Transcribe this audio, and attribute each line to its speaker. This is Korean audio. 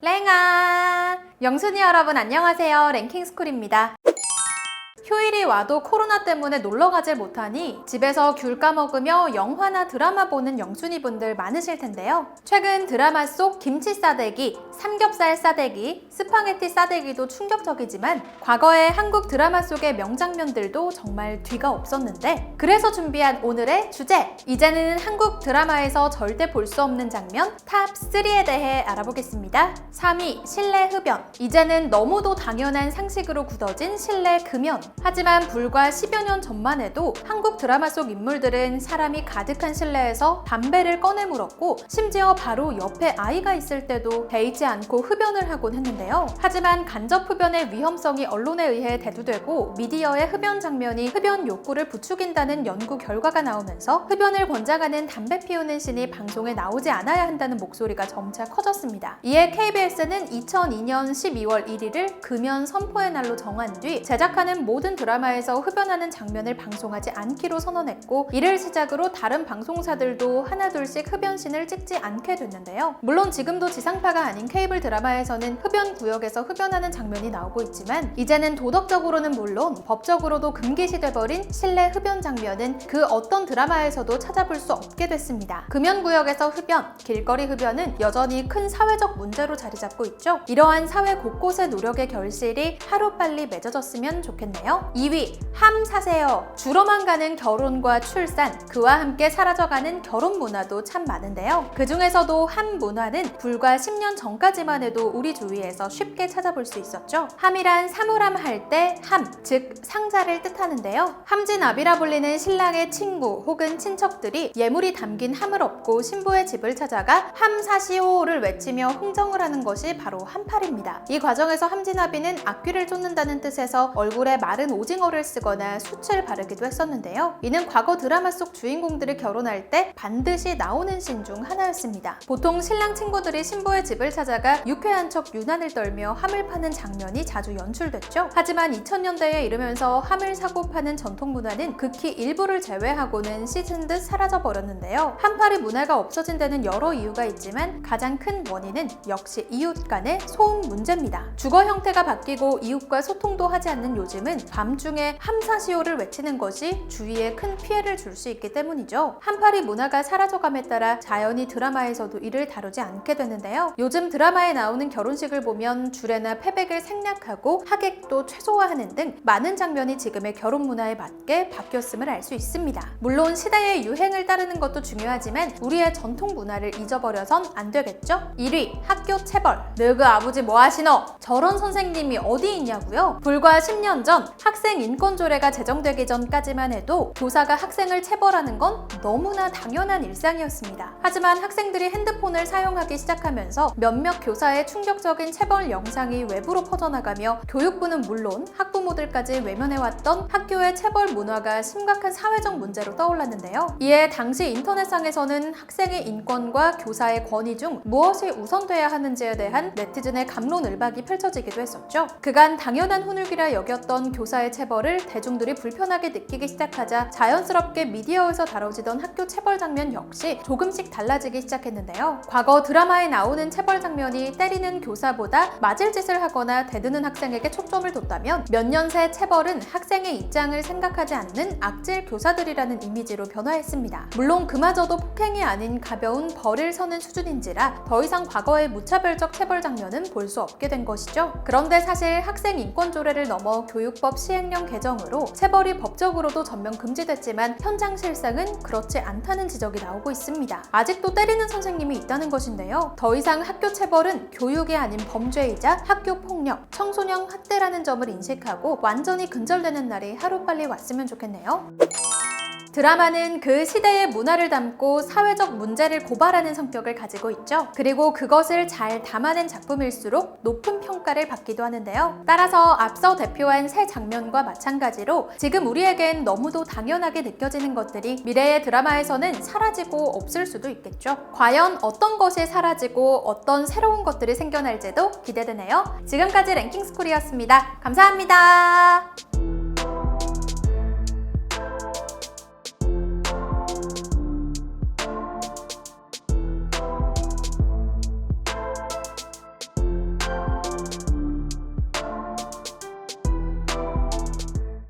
Speaker 1: 랭아! 영순이 여러분 안녕하세요. 랭킹스쿨입니다. 휴일이 와도 코로나 때문에 놀러 가질 못하니 집에서 귤 까먹으며 영화나 드라마 보는 영순이 분들 많으실 텐데요. 최근 드라마 속 김치 싸대기, 삼겹살 싸대기, 스파게티 싸대기도 충격적이지만 과거의 한국 드라마 속의 명장면들도 정말 뒤가 없었는데, 그래서 준비한 오늘의 주제! 이제는 한국 드라마에서 절대 볼 수 없는 장면 탑3에 대해 알아보겠습니다. 3위, 실내 흡연. 이제는 너무도 당연한 상식으로 굳어진 실내 금연. 하지만 불과 10여 년 전만 해도 한국 드라마 속 인물들은 사람이 가득한 실내에서 담배를 꺼내 물었고, 심지어 바로 옆에 아이가 있을 때도 데이지 않고 흡연을 하곤 했는데요. 하지만 간접 흡연의 위험성이 언론에 의해 대두되고 미디어의 흡연 장면이 흡연 욕구를 부추긴다는 연구 결과가 나오면서 흡연을 권장하는 담배 피우는 씬이 방송에 나오지 않아야 한다는 목소리가 점차 커졌습니다. 이에 KBS는 2002년 12월 1일을 금연 선포의 날로 정한 뒤 제작하는 모든 드라마에서 흡연하는 장면을 방송하지 않기로 선언했고, 이를 시작으로 다른 방송사들도 하나둘씩 흡연씬을 찍지 않게 됐는데요. 물론 지금도 지상파가 아닌 케이블 드라마에서는 흡연 구역에서 흡연하는 장면이 나오고 있지만, 이제는 도덕적으로는 물론 법적으로도 금기시돼버린 실내 흡연 장면은 그 어떤 드라마에서도 찾아볼 수 없게 됐습니다. 금연구역에서 흡연, 길거리 흡연은 여전히 큰 사회적 문제로 자리 잡고 있죠. 이러한 사회 곳곳의 노력의 결실이 하루빨리 맺어졌으면 좋겠네요. 2위, 함 사세요. 주러만 가는 결혼과 출산, 그와 함께 사라져가는 결혼 문화도 참 많은데요. 그 중에서도 함 문화는 불과 10년 전까지만 해도 우리 주위에서 쉽게 찾아볼 수 있었죠. 함이란 사물함 할 때 함, 즉 상자를 뜻하는데요. 함진압이라 불리는 신랑의 친구 혹은 친척들이 예물이 담긴 함을 얻고 신부의 집을 찾아가 함 사시오를 외치며 흥정을 하는 것이 바로 함팔입니다. 이 과정에서 함진압이는 악귀를 쫓는다는 뜻에서 얼굴에 마른 오징어를 쓰거나 숯을 바르기도 했었는데요. 이는 과거 드라마 속 주인공들이 결혼할 때 반드시 나오는 씬 중 하나였습니다. 보통 신랑 친구들이 신부의 집을 찾아가 유쾌한 척 유난을 떨며 함을 파는 장면이 자주 연출됐죠. 하지만 2000년대에 이르면서 함을 사고 파는 전통 문화는 극히 일부를 제외하고는 씻은 듯 사라져버렸는데요. 함팔이 문화가 없어진 데는 여러 이유가 있지만 가장 큰 원인은 역시 이웃 간의 소음 문제입니다. 주거 형태가 바뀌고 이웃과 소통도 하지 않는 요즘은 밤중에 함사시오를 외치는 것이 주위에 큰 피해를 줄 수 있기 때문이죠. 함팔이 문화가 사라져감에 따라 자연히 드라마에서도 이를 다루지 않게 되는데요. 요즘 드라마에 나오는 결혼식을 보면 주례나 패백을 생략하고 하객도 최소화하는 등 많은 장면이 지금의 결혼 문화에 맞게 바뀌었음을 알 수 있습니다. 물론 시대의 유행을 따르는 것도 중요하지만 우리의 전통 문화를 잊어버려선 안 되겠죠? 1위, 학교 체벌. 너그 아버지 뭐 하시노? 저런 선생님이 어디 있냐고요? 불과 10년 전 학생 인권 조례가 제정되기 전까지만 해도 교사가 학생을 체벌하는 건 너무나 당연한 일상이었습니다. 하지만 학생들이 핸드폰을 사용하기 시작하면서 몇몇 교사의 충격적인 체벌 영상이 외부로 퍼져나가며 교육부는 물론 학부모들까지 외면해왔던 학교의 체벌 문화가 심각한 사회적 문제로 떠올랐는데요. 이에 당시 인터넷상에서는 학생의 인권과 교사의 권위 중 무엇이 우선돼야 하는지에 대한 네티즌의 갑론을박이 펼쳐지기도 했었죠. 그간 당연한 훈육이라 여겼던 교사의 체벌을 대중들이 불편하게 느끼기 시작하자 자연스럽게 미디어에서 다뤄지던 학교 체벌 장면 역시 조금씩 달라지기 시작했는데요. 과거 드라마에 나오는 체벌 장면이 때리는 교사보다 맞을 짓을 하거나 대드는 학생에게 초점을 뒀다면 몇 년 새 체벌은 학생의 입장을 생각하지 않는 악질 교사들이라는 이미지로 변화했습니다. 물론 그마저도 폭행이 아닌 가벼운 벌을 서는 수준인지라 더 이상 과거의 무차별적 체벌 장면은 볼 수 없게 된 것이죠. 그런데 사실 학생 인권 조례를 넘어 교육법 시행령 개정으로 체벌이 법적으로도 전면 금지됐지만 현장 실상은 그렇지 않다는 지적이 나오고 있습니다. 아직도 때리는 선생님이 있다는 것인데요. 더 이상 학교 체벌은 교육이 아닌 범죄이자 학교 폭력, 청소년 학대라는 점을 인식하고 완전히 근절되는 날이 하루빨리 왔으면 좋겠네요. 드라마는 그 시대의 문화를 담고 사회적 문제를 고발하는 성격을 가지고 있죠. 그리고 그것을 잘 담아낸 작품일수록 높은 평가를 받기도 하는데요. 따라서 앞서 대표한 세 장면과 마찬가지로 지금 우리에겐 너무도 당연하게 느껴지는 것들이 미래의 드라마에서는 사라지고 없을 수도 있겠죠. 과연 어떤 것이 사라지고 어떤 새로운 것들이 생겨날지도 기대되네요. 지금까지 랭킹스쿨이었습니다. 감사합니다.